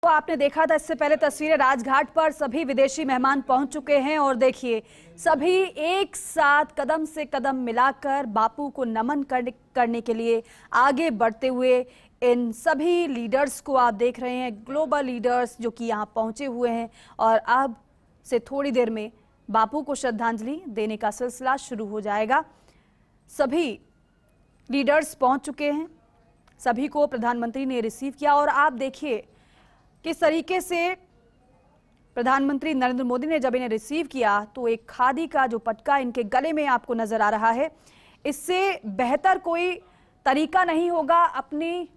तो आपने देखा था इससे पहले तस्वीरें, राजघाट पर सभी विदेशी मेहमान पहुंच चुके हैं और देखिए सभी एक साथ कदम से कदम मिलाकर बापू को नमन करने के लिए आगे बढ़ते हुए इन सभी लीडर्स को आप देख रहे हैं, ग्लोबल लीडर्स जो कि यहां पहुंचे हुए हैं और अब से थोड़ी देर में बापू को श्रद्धांजलि देने का सिलसिला शुरू हो जाएगा। सभी लीडर्स पहुंच चुके हैं, सभी को प्रधानमंत्री ने रिसीव किया और आप देखिए किस तरीके से प्रधानमंत्री नरेंद्र मोदी ने जब इन्हें रिसीव किया तो एक खादी का जो पटका इनके गले में आपको नजर आ रहा है। इससे बेहतर कोई तरीका नहीं होगा अपनी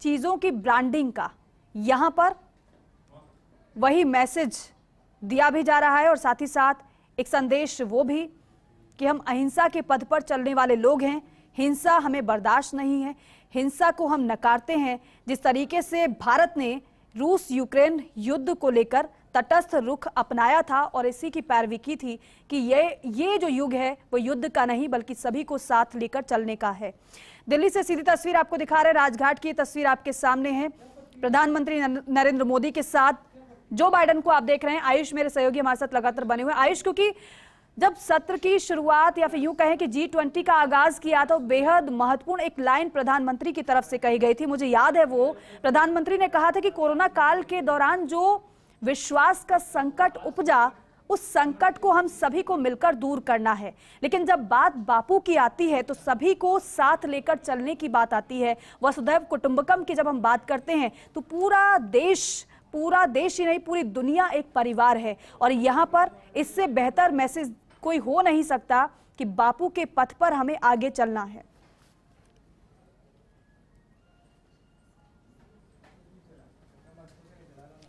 चीजों की ब्रांडिंग का। यहां पर वही मैसेज दिया भी जा रहा है और साथ ही साथ एक संदेश वो भी कि हम अहिंसा के पथ पर चलने वाले लोग हैं, हिंसा हमें बर्दाश्त नहीं है, हिंसा को हम नकारते हैं। जिस तरीके से भारत ने रूस यूक्रेन युद्ध को लेकर तटस्थ रुख अपनाया था और इसी की पैरवी की थी कि ये जो युग है वो युद्ध का नहीं बल्कि सभी को साथ लेकर चलने का है। दिल्ली से सीधी तस्वीर आपको दिखा रहे हैं, राजघाट की तस्वीर आपके सामने है। प्रधानमंत्री नरेंद्र मोदी के साथ जो बाइडेन को आप देख रहे हैं। आयुष मेरे सहयोगी हमारे साथ लगातार बने हुए। आयुष, क्योंकि जब सत्र की शुरुआत या फिर यूं कहें कि G20 का आगाज किया तो बेहद महत्वपूर्ण एक लाइन प्रधानमंत्री की तरफ से कही गई थी। मुझे याद है वो प्रधानमंत्री ने कहा था कि कोरोना काल के दौरान जो विश्वास का संकट उपजा उस संकट को हम सभी को मिलकर दूर करना है। लेकिन जब बात बापू की आती है तो सभी को साथ लेकर चलने की बात आती है। वसुधैव कुटुंबकम की जब हम बात करते हैं तो पूरा देश ही नहीं पूरी दुनिया एक परिवार है और यहाँ पर इससे बेहतर मैसेज कोई हो नहीं सकता कि बापू के पथ पर हमें आगे चलना है।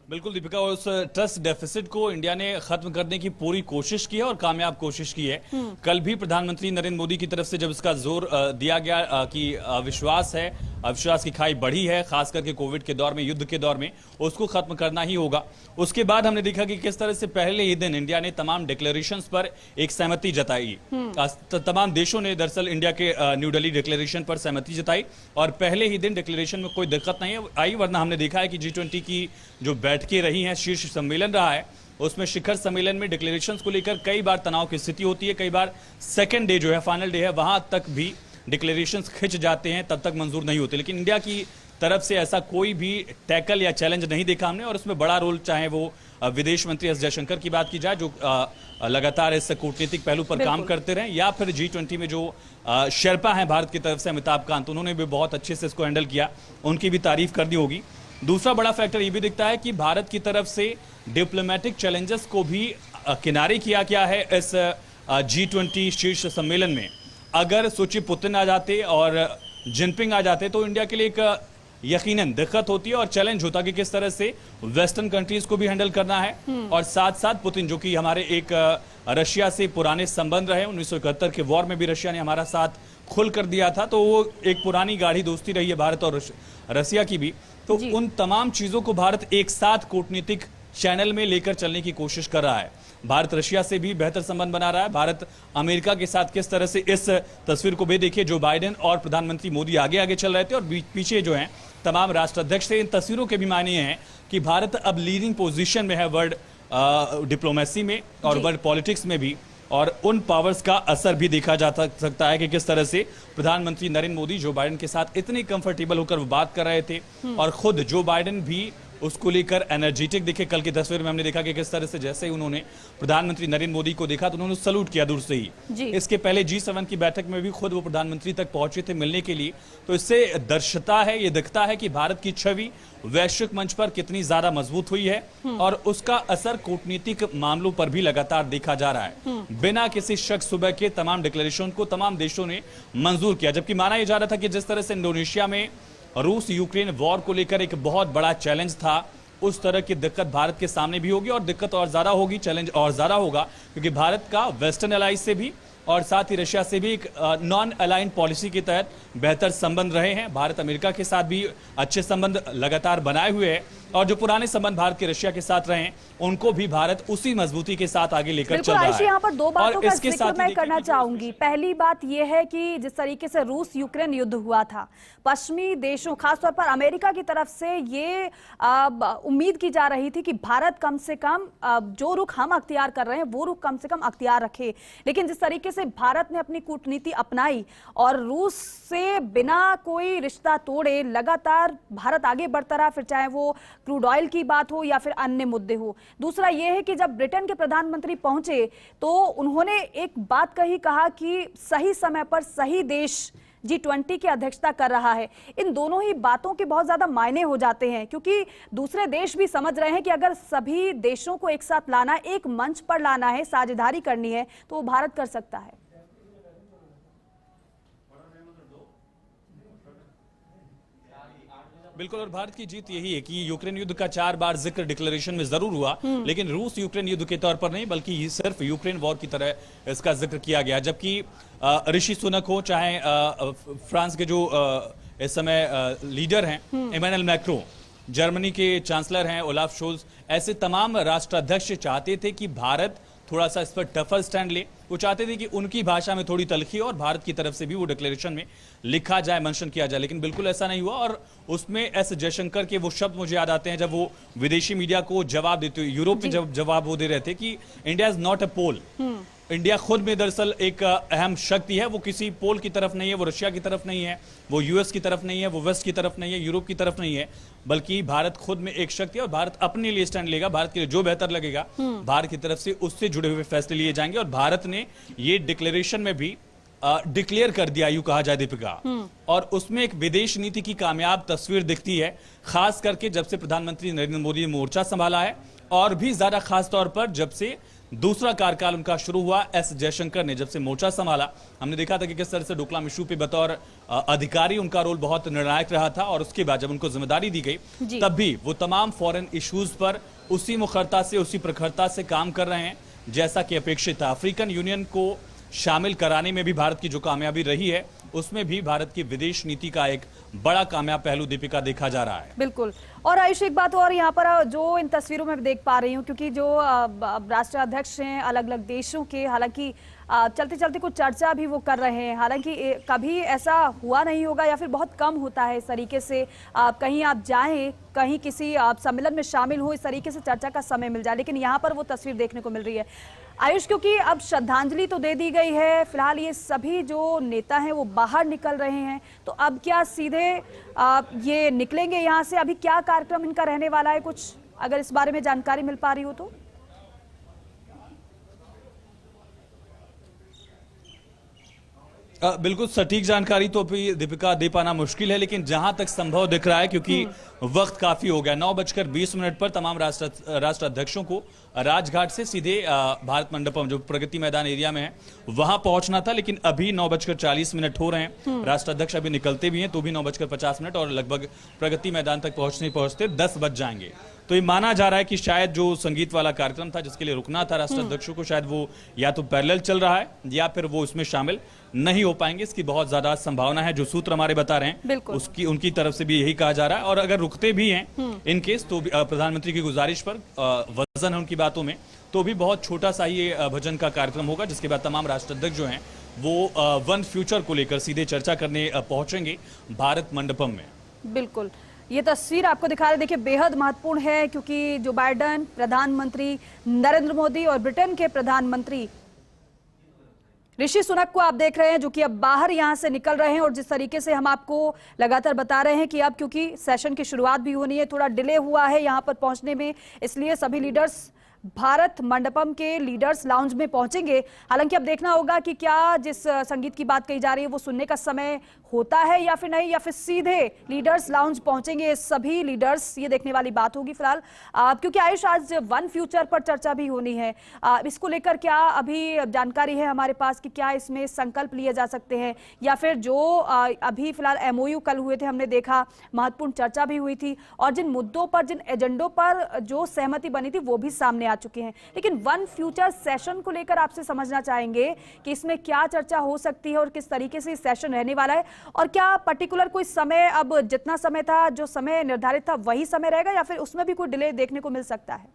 बिल्कुल दीपिका, उस ट्रस्ट डेफिसिट को इंडिया ने खत्म करने की पूरी कोशिश की है और कामयाब कोशिश की है। कल भी प्रधानमंत्री नरेंद्र मोदी की तरफ से जब इसका जोर दिया गया कि अविश्वास की खाई बढ़ी है, खास करके कोविड के दौर में, युद्ध के दौर में, उसको खत्म करना ही होगा। उसके बाद हमने देखा कि किस तरह से पहले ही दिन इंडिया ने तमाम डिक्लेरेशंस पर एक सहमति जताई। तमाम देशों ने दरअसल इंडिया के न्यू दिल्ली डिक्लेरेशन पर सहमति जताई और पहले ही दिन डिक्लेरेशन में कोई दिक्कत नहीं आई। वरना हमने देखा है कि G20 की जो बैठकें रही हैं, शीर्ष सम्मेलन रहा है, उसमें शिखर सम्मेलन में डिक्लेरेशंस को लेकर कई बार तनाव की स्थिति होती है। कई बार सेकेंड डे जो है, फाइनल डे है, वहां तक भी डिक्लेरेशंस खिंच जाते हैं, तब तक मंजूर नहीं होते। लेकिन इंडिया की तरफ से ऐसा कोई भी टैकल या चैलेंज नहीं देखा हमने और उसमें बड़ा रोल, चाहे वो विदेश मंत्री एस जयशंकर की बात की जाए जो लगातार इस कूटनीतिक पहलू पर काम करते रहे, या फिर G20 में जो शेरपा हैं भारत की तरफ से अमिताभ कांत, उन्होंने भी बहुत अच्छे से इसको हैंडल किया, उनकी भी तारीफ करनी होगी। दूसरा बड़ा फैक्टर ये भी दिखता है कि भारत की तरफ से डिप्लोमेटिक चैलेंजेस को भी किनारे किया गया है इस G20 शीर्ष सम्मेलन में। अगर सोचिए पुतिन आ जाते और जिनपिंग आ जाते तो इंडिया के लिए एक यकीनन दिक्कत होती है और चैलेंज होता कि किस तरह से वेस्टर्न कंट्रीज को भी हैंडल करना है और साथ साथ पुतिन, जो कि हमारे एक रशिया से पुराने संबंध रहे, 1971 के वॉर में भी रशिया ने हमारा साथ खुल कर दिया था, तो वो एक पुरानी गाढ़ी दोस्ती रही है भारत और रशिया की भी। तो उन तमाम चीजों को भारत एक साथ कूटनीतिक चैनल में लेकर चलने की कोशिश कर रहा है। भारत रशिया से भी बेहतर संबंध बना रहा है। भारत अमेरिका के साथ किस तरह से, इस तस्वीर को भी देखिए, जो बाइडेन और प्रधानमंत्री मोदी आगे आगे चल रहे थे और पीछे जो हैं तमाम राष्ट्राध्यक्ष थे। इन तस्वीरों के भी मायने हैं कि भारत अब लीडिंग पोजीशन में है वर्ल्ड डिप्लोमेसी में और वर्ल्ड पॉलिटिक्स में भी, और उन पावर्स का असर भी देखा जा सकता है कि किस तरह से प्रधानमंत्री नरेंद्र मोदी जो बाइडेन के साथ इतने कंफर्टेबल होकर वो बात कर रहे थे और खुद जो बाइडेन भी उसको लेकर एनर्जेटिक दिखे। कल की तस्वीर में हमने देखा कि किस तरह से जैसे ही उन्होंने प्रधानमंत्री नरेंद्र मोदी को देखा तो उन्होंने सलूट किया दूर से ही। इसके पहले G7 की बैठक में भी खुद वो प्रधानमंत्री तक पहुंचे थे मिलने के लिए। तो इससे दर्शाता है, ये दिखता है कि भारत की छवि वैश्विक मंच पर कितनी ज्यादा मजबूत हुई है और उसका असर कूटनीतिक मामलों पर भी लगातार देखा जा रहा है। बिना किसी शक सुबह के तमाम डिक्लेरेशन को तमाम देशों ने मंजूर किया, जबकि माना यह जा रहा था कि जिस तरह से इंडोनेशिया में रूस यूक्रेन वॉर को लेकर एक बहुत बड़ा चैलेंज था, उस तरह की दिक्कत भारत के सामने भी होगी और दिक्कत और ज्यादा होगी, चैलेंज और ज्यादा होगा, क्योंकि भारत का वेस्टर्न अलाइज से भी और साथ ही रशिया से भी एक नॉन अलाइन पॉलिसी के तहत बेहतर संबंध रहे हैं। भारत अमेरिका के साथ भी अच्छे संबंध लगातार बनाए हुए है और जो पुराने संबंध भारत के रशिया के साथ रहे उनको भी भारत उसी मजबूती के साथ आगे लेकर चल रहा है। यहाँ पर दो बातों का इसके जिक्र मैं करना चाहूंगी। पहली बात यह है कि जिस तरीके से रूस यूक्रेन युद्ध हुआ था, पश्चिमी देशों खासतौर पर अमेरिका की तरफ से ये उम्मीद की जा रही थी कि भारत कम से कम जो रुख हम अख्तियार कर रहे हैं वो रुख कम से कम अख्तियार रखे। लेकिन जिस तरीके से भारत ने अपनी कूटनीति अपनाई और रूस से बिना कोई रिश्ता तोड़े लगातार भारत आगे बढ़ता रहा, फिर चाहे वो क्रूड ऑयल की बात हो या फिर अन्य मुद्दे हो। दूसरा यह है कि जब ब्रिटेन के प्रधानमंत्री पहुंचे तो उन्होंने एक बात कहा कि सही समय पर सही देश G20 की अध्यक्षता कर रहा है। इन दोनों ही बातों के बहुत ज्यादा मायने हो जाते हैं, क्योंकि दूसरे देश भी समझ रहे हैं कि अगर सभी देशों को एक साथ लाना, एक मंच पर लाना है, साझेदारी करनी है, तो वो भारत कर सकता है। बिल्कुल, और भारत की जीत यही है कि यूक्रेन युद्ध का 4 बार जिक्र डिक्लेरेशन में जरूर हुआ, लेकिन रूस यूक्रेन युद्ध के तौर पर नहीं, बल्कि सिर्फ यूक्रेन वॉर की तरह इसका जिक्र किया गया। जबकि ऋषि सुनक हो, चाहे फ्रांस के जो इस समय लीडर हैं इमैनुअल मैक्रों, जर्मनी के चांसलर हैं ओलाफ शोल्ज, ऐसे तमाम राष्ट्राध्यक्ष चाहते थे कि भारत थोड़ा सा इस पर टफर स्टैंड ले। वो चाहते थे कि उनकी भाषा में थोड़ी तलखी और भारत की तरफ से भी वो डिक्लेरेशन में लिखा जाए, मेंशन किया जाए, लेकिन बिल्कुल ऐसा नहीं हुआ। और उसमें एस जयशंकर के वो शब्द मुझे याद आते हैं जब वो विदेशी मीडिया को जवाब देते हुए यूरोप में जब जवाब वो दे रहे थे कि India is not a pole. India खुद में दरअसल एक अहम शक्ति है, वो किसी पोल की तरफ नहीं है, वो रशिया की तरफ नहीं है, वो यूएस की तरफ नहीं है, वो वेस्ट की तरफ नहीं है, यूरोप की तरफ नहीं है, बल्कि भारत खुद में एक शक्ति है और भारत अपने लिए स्टैंड लेगा। भारत के लिए जो बेहतर लगेगा भारत की तरफ से उससे जुड़े हुए फैसले लिए जाएंगे। और भारत ने ये डिक्लेरेशन में भी डिक्लेयर कर दिया, यूं कहा जाए दीपिका, और उसमें एक विदेश नीति की कामयाब तस्वीर दिखती है, खास करके जब से प्रधानमंत्री नरेंद्र मोदी ने मोर्चा संभाला है, और भी ज्यादा खास तौर पर जब से दूसरा कार्यकाल उनका शुरू हुआ। एस जयशंकर ने जब से मोर्चा संभाला, हमने देखा था कि किस तरह से डोकलाम इशू पे बतौर अधिकारी उनका रोल बहुत निर्णायक रहा था, और उसके बाद जब उनको जिम्मेदारी दी गई तब भी वो तमाम फॉरेन इश्यूज पर उसी मुखरता से, उसी प्रखरता से काम कर रहे हैं जैसा कि अपेक्षित था। अफ्रीकन यूनियन को शामिल कराने में भी भारत की जो कामयाबी रही है, उसमें भी भारत की विदेश नीति का एक बड़ा कामयाब पहलू दीपिका देखा जा रहा है। बिल्कुल। और आयुष, एक बात और यहाँ पर जो इन तस्वीरों में देख पा रही हूँ, क्योंकि जो राष्ट्राध्यक्ष हैं अलग अलग देशों के, हालांकि चलते चलते कुछ चर्चा भी वो कर रहे हैं, हालांकि कभी ऐसा हुआ नहीं होगा या फिर बहुत कम होता है इस तरीके से कहीं आप जाएं, कहीं किसी सम्मेलन में शामिल हो, इस तरीके से चर्चा का समय मिल जाए, लेकिन यहाँ पर वो तस्वीर देखने को मिल रही है। आयुष, क्योंकि अब श्रद्धांजलि तो दे दी गई है, फिलहाल ये सभी जो नेता हैं वो बाहर निकल रहे हैं, तो अब क्या सीधे ये निकलेंगे यहाँ से? अभी क्या कार्यक्रम इनका रहने वाला है, कुछ अगर इस बारे में जानकारी मिल पा रही हो तो? बिल्कुल सटीक जानकारी तो अभी दीपिका दे पाना मुश्किल है, लेकिन जहां तक संभव दिख रहा है, क्योंकि वक्त काफी हो गया, 9:20 पर तमाम राष्ट्राध्यक्षों को राजघाट से सीधे भारत मंडपम जो प्रगति मैदान एरिया में है वहां पहुंचना था, लेकिन अभी 9:40 हो रहे हैं। राष्ट्राध्यक्ष अभी निकलते भी हैं तो भी 9:50 और लगभग प्रगति मैदान तक पहुंचते 10 बज जाएंगे। तो ये माना जा रहा है कि शायद जो संगीत वाला कार्यक्रम था जिसके लिए रुकना था राष्ट्राध्यक्षों को, शायद वो या तो पैरेलल चल रहा है या फिर वो इसमें शामिल नहीं हो पाएंगे। इसकी बहुत ज्यादा संभावना है, जो सूत्र हमारे बता रहे हैं उनकी तरफ से भी यही कहा जा रहा है। और अगर रुकते भी हैं इन केस तो प्रधानमंत्री की गुजारिश पर वजन है उनकी बातों में, तो भी बहुत छोटा सा ये भजन का कार्यक्रम होगा, जिसके बाद तमाम राष्ट्राध्यक्ष जो हैं वो वन फ्यूचर को लेकर सीधे चर्चा करने पहुंचेंगे भारत मंडपम में। बिल्कुल, ये तस्वीर आपको दिखा रहे, देखिए बेहद महत्वपूर्ण है, क्योंकि जो बाइडेन, प्रधानमंत्री नरेंद्र मोदी और ब्रिटेन के प्रधानमंत्री ऋषि सुनक को आप देख रहे हैं, जो कि अब बाहर यहां से निकल रहे हैं। और जिस तरीके से हम आपको लगातार बता रहे हैं कि अब क्योंकि सेशन की शुरुआत भी होनी है, थोड़ा डिले हुआ है यहां पर पहुंचने में, इसलिए सभी लीडर्स भारत मंडपम के लीडर्स लाउंज में पहुंचेंगे। हालांकि अब देखना होगा कि क्या जिस संगीत की बात कही जा रही है वो सुनने का समय होता है या फिर नहीं, या फिर सीधे लीडर्स लाउंज पहुंचेंगे सभी लीडर्स, ये देखने वाली बात होगी फिलहाल। क्योंकि आयुष, आज वन फ्यूचर पर चर्चा भी होनी है, इसको लेकर क्या अभी जानकारी है हमारे पास कि क्या इसमें संकल्प लिए जा सकते हैं, या फिर जो अभी फिलहाल MOU कल हुए थे, हमने देखा महत्वपूर्ण चर्चा भी हुई थी, और जिन मुद्दों पर, जिन एजेंडों पर जो सहमति बनी थी वो भी सामने चुके हैं। लेकिन वन फ्यूचर सेशन को लेकर आपसे समझना चाहेंगे कि इसमें क्या चर्चा हो सकती है और किस तरीके से सेशन रहने वाला है, और क्या पर्टिकुलर कोई समय, अब जितना समय था, जो समय निर्धारित था वही समय रहेगा या फिर उसमें भी कोई डिले देखने को मिल सकता है?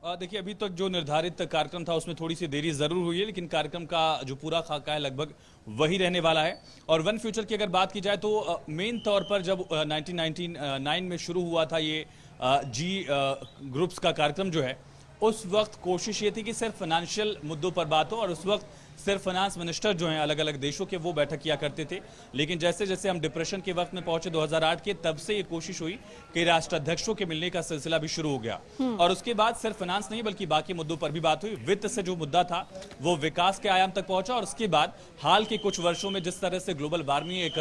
देखिए, अभी तक जो निर्धारित कार्यक्रम था उसमें थोड़ी सी देरी जरूर हुई है, लेकिन कार्यक्रम का जो पूरा खाका है लगभग वही रहने वाला है। और वन फ्यूचर की अगर बात की जाए तो मेन तौर पर जब 1999 में शुरू हुआ था ये जी ग्रुप्स का कार्यक्रम जो है, उस वक्त कोशिश ये थी कि सिर्फ फाइनेंशियल मुद्दों पर बात हो, और उस वक्त सिर्फ फाइनेंस मिनिस्टर जो हैं अलग अलग देशों के वो बैठक किया करते थे। लेकिन जैसे जैसे हम डिप्रेशन के वक्त में पहुंचे 2008 के, तब से ये कोशिश हुई कि राष्ट्राध्यक्षों के मिलने का सिलसिला भी शुरू हो गया, और उसके बाद सिर्फ फाइनेंस नहीं बल्कि बाकी मुद्दों पर भी बात हुई। वित्त से जो मुद्दा था वो विकास के आयाम तक पहुंचा, और उसके बाद हाल के कुछ वर्षों में जिस तरह से ग्लोबल वार्मिंग एक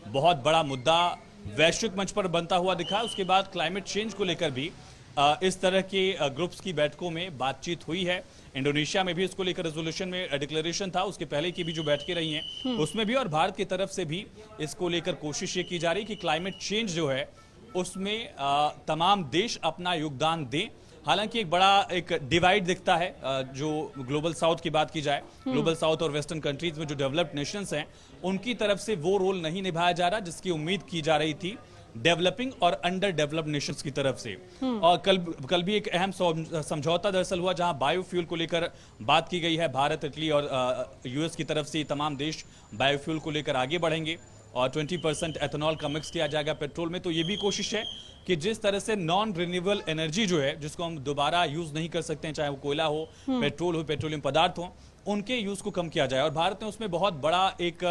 बहुत बड़ा मुद्दा वैश्विक मंच पर बनता हुआ दिखा, उसके बाद क्लाइमेट चेंज को लेकर भी इस तरह के ग्रुप्स की बैठकों में बातचीत हुई है। इंडोनेशिया में भी इसको लेकर रेजोल्यूशन में डिक्लेरेशन था, उसके पहले की भी जो बैठकें रही हैं उसमें भी, और भारत की तरफ से भी इसको लेकर कोशिश ये की जा रही है कि क्लाइमेट चेंज जो है उसमें तमाम देश अपना योगदान दें। हालांकि एक बड़ा एक डिवाइड दिखता है, जो ग्लोबल साउथ की बात की जाए, ग्लोबल साउथ और वेस्टर्न कंट्रीज में जो डेवलप्ड नेशंस हैं उनकी तरफ से वो रोल नहीं निभाया जा रहा जिसकी उम्मीद की जा रही थी डेवलपिंग और अंडर डेवलप्ड नेशंस की तरफ से। और कल भी एक अहम समझौता दरअसल हुआ जहां बायोफ्यूल को लेकर बात की गई है। भारत, इटली और यूएस की तरफ से तमाम देश बायोफ्यूल को लेकर आगे बढ़ेंगे और 20% एथेनॉल का मिक्स किया जाएगा पेट्रोल में। तो ये भी कोशिश है कि जिस तरह से नॉन रिन्यूएबल एनर्जी जो है, जिसको हम दोबारा यूज नहीं कर सकते हैं, चाहे वो कोयला हो, पेट्रोल हो, पेट्रोलियम पदार्थ हो, उनके यूज को कम किया जाए। और भारत ने उसमें बहुत बड़ा एक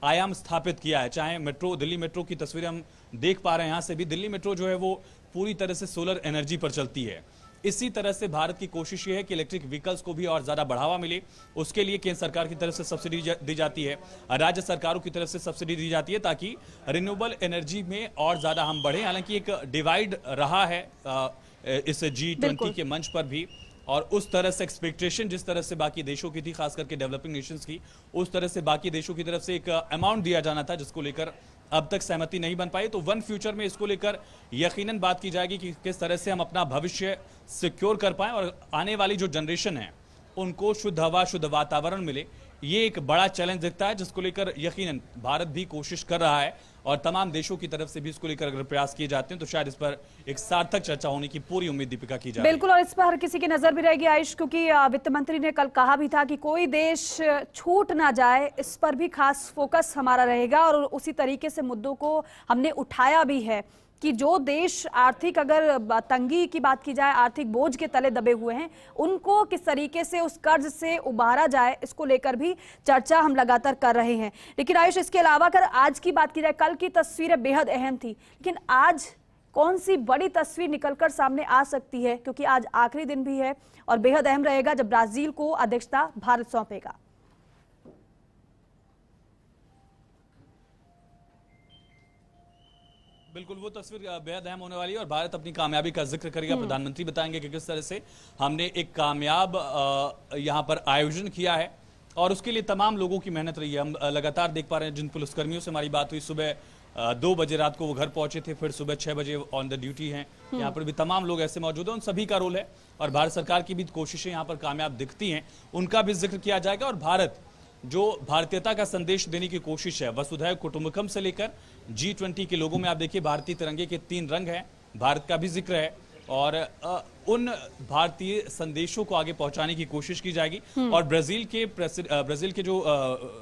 आयाम स्थापित किया है। चाहे मेट्रो, दिल्ली मेट्रो की तस्वीरें हम देख पा रहे हैं, यहां से भी दिल्ली मेट्रो जो है वो पूरी तरह से सोलर एनर्जी पर चलती है। इसी तरह से भारत की कोशिश ये है कि इलेक्ट्रिक व्हीकल्स को भी और ज्यादा बढ़ावा मिले। उसके लिए केंद्र सरकार की तरफ से सब्सिडी दी जाती है, राज्य सरकारों की तरफ से सब्सिडी दी जाती है, ताकि रिन्यूएबल एनर्जी में और ज्यादा हम बढ़े। हालांकि एक डिवाइड रहा है इस G20 के मंच पर भी, और उस तरह से एक्सपेक्टेशन जिस तरह से बाकी देशों की थी, खास करके डेवलपिंग नेशंस की, उस तरह से बाकी देशों की तरफ से एक अमाउंट दिया जाना था जिसको लेकर अब तक सहमति नहीं बन पाई। तो वन फ्यूचर में इसको लेकर यकीनन बात की जाएगी कि किस तरह से हम अपना भविष्य सिक्योर कर पाएं और आने वाली जो जनरेशन है उनको शुद्ध हवा, शुद्ध वातावरण मिले। ये एक बड़ा चैलेंज दिखता है जिसको लेकर यकीनन भारत भी कोशिश कर रहा है, और तमाम देशों की तरफ से भी इसको लेकर अगर प्रयास किए जाते हैं तो शायद इस पर एक सार्थक चर्चा होने की पूरी उम्मीद दीपिका की जा रही है। बिल्कुल, और इस पर हर किसी की नजर भी रहेगी आयुष, क्योंकि वित्त मंत्री ने कल कहा भी था कि कोई देश छूट ना जाए, इस पर भी खास फोकस हमारा रहेगा। और उसी तरीके से मुद्दों को हमने उठाया भी है कि जो देश आर्थिक, अगर तंगी की बात की जाए, आर्थिक बोझ के तले दबे हुए हैं, उनको किस तरीके से उस कर्ज से उबारा जाए, इसको लेकर भी चर्चा हम लगातार कर रहे हैं। लेकिन आयुष, इसके अलावा अगर आज की बात की जाए, कल की तस्वीरें बेहद अहम थी, लेकिन आज कौन सी बड़ी तस्वीर निकलकर सामने आ सकती है, क्योंकि आज आखिरी दिन भी है और बेहद अहम रहेगा जब ब्राजील को अध्यक्षता भारत सौंपेगा। बिल्कुल, वो तस्वीर बेहद अहम होने वाली है और भारत अपनी कामयाबी का जिक्र करेगा। प्रधानमंत्री बताएंगे कि किस तरह से हमने एक कामयाब यहाँ पर आयोजन किया है, और उसके लिए तमाम लोगों की मेहनत रही है। हम लगातार देख पा रहे हैं, जिन पुलिसकर्मियों से हमारी बात हुई, सुबह 2 बजे रात को वो घर पहुंचे थे, फिर सुबह 6 बजे ऑन द ड्यूटी हैं। यहाँ पर भी तमाम लोग ऐसे मौजूद हैं, उन सभी का रोल है, और भारत सरकार की भी कोशिशें यहाँ पर कामयाब दिखती हैं, उनका भी जिक्र किया जाएगा। और भारत जो भारतीयता का संदेश देने की कोशिश है, वसुधैव कुटुंबकम से लेकर G20 के लोगों में आप देखिए भारतीय तिरंगे के 3 रंग हैं, भारत का भी जिक्र है, और उन भारतीय संदेशों को आगे पहुंचाने की कोशिश की जाएगी। और ब्राजील के जो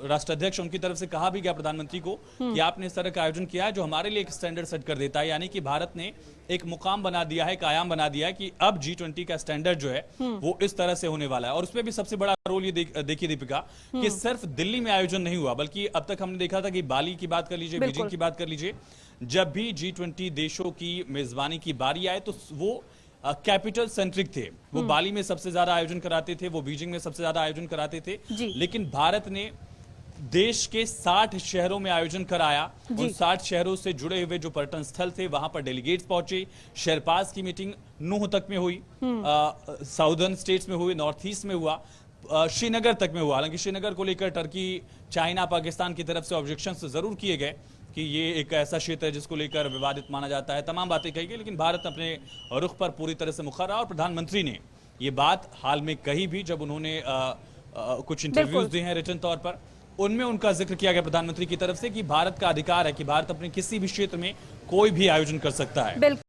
राष्ट्राध्यक्ष, उनकी तरफ से कहा भी गया प्रधानमंत्री को कि आपने इस तरह का आयोजन किया है जो हमारे लिए एक स्टैंडर्ड सेट कर देता है, यानी कि भारत ने एक मुकाम बना दिया है, एक आयाम बना दिया है कि अब G20 का स्टैंडर्ड जो है वो इस तरह से होने वाला है। और उसमें भी सबसे बड़ा रोल ये देखिए दीपिका, कि सिर्फ दिल्ली में आयोजन नहीं हुआ, बल्कि अब तक हमने देखा था कि बाली की बात कर लीजिए, बीजिंग की बात कर लीजिए, जब भी G20 देशों की मेजबानी की बारी आए तो वो कैपिटल सेंट्रिक थे। वो बाली में सबसे ज्यादा आयोजन कराते थे, वो बीजिंग में सबसे ज्यादा आयोजन कराते थे, लेकिन भारत ने देश के 60 शहरों में आयोजन कराया। उन 60 शहरों से जुड़े हुए जो पर्यटन स्थल थे वहां पर डेलीगेट्स पहुंचे। शेरपास की मीटिंग नूह तक में हुई, साउदर्न स्टेट्स में हुई, नॉर्थ ईस्ट में हुआ, श्रीनगर तक में हुआ। हालांकि श्रीनगर को लेकर टर्की, चाइना, पाकिस्तान की तरफ से ऑब्जेक्शंस जरूर किए गए कि ये एक ऐसा क्षेत्र है जिसको लेकर विवादित माना जाता है, तमाम बातें कही गई, लेकिन भारत अपने रुख पर पूरी तरह से मुखर रहा। और प्रधानमंत्री ने ये बात हाल में कही भी जब उन्होंने कुछ इंटरव्यूज बिल्कुल। दिए हैं रिटर्न तौर पर, उनमें उनका जिक्र किया गया प्रधानमंत्री की तरफ से कि भारत का अधिकार है कि भारत अपने किसी भी क्षेत्र में कोई भी आयोजन कर सकता है। बिल्कुल।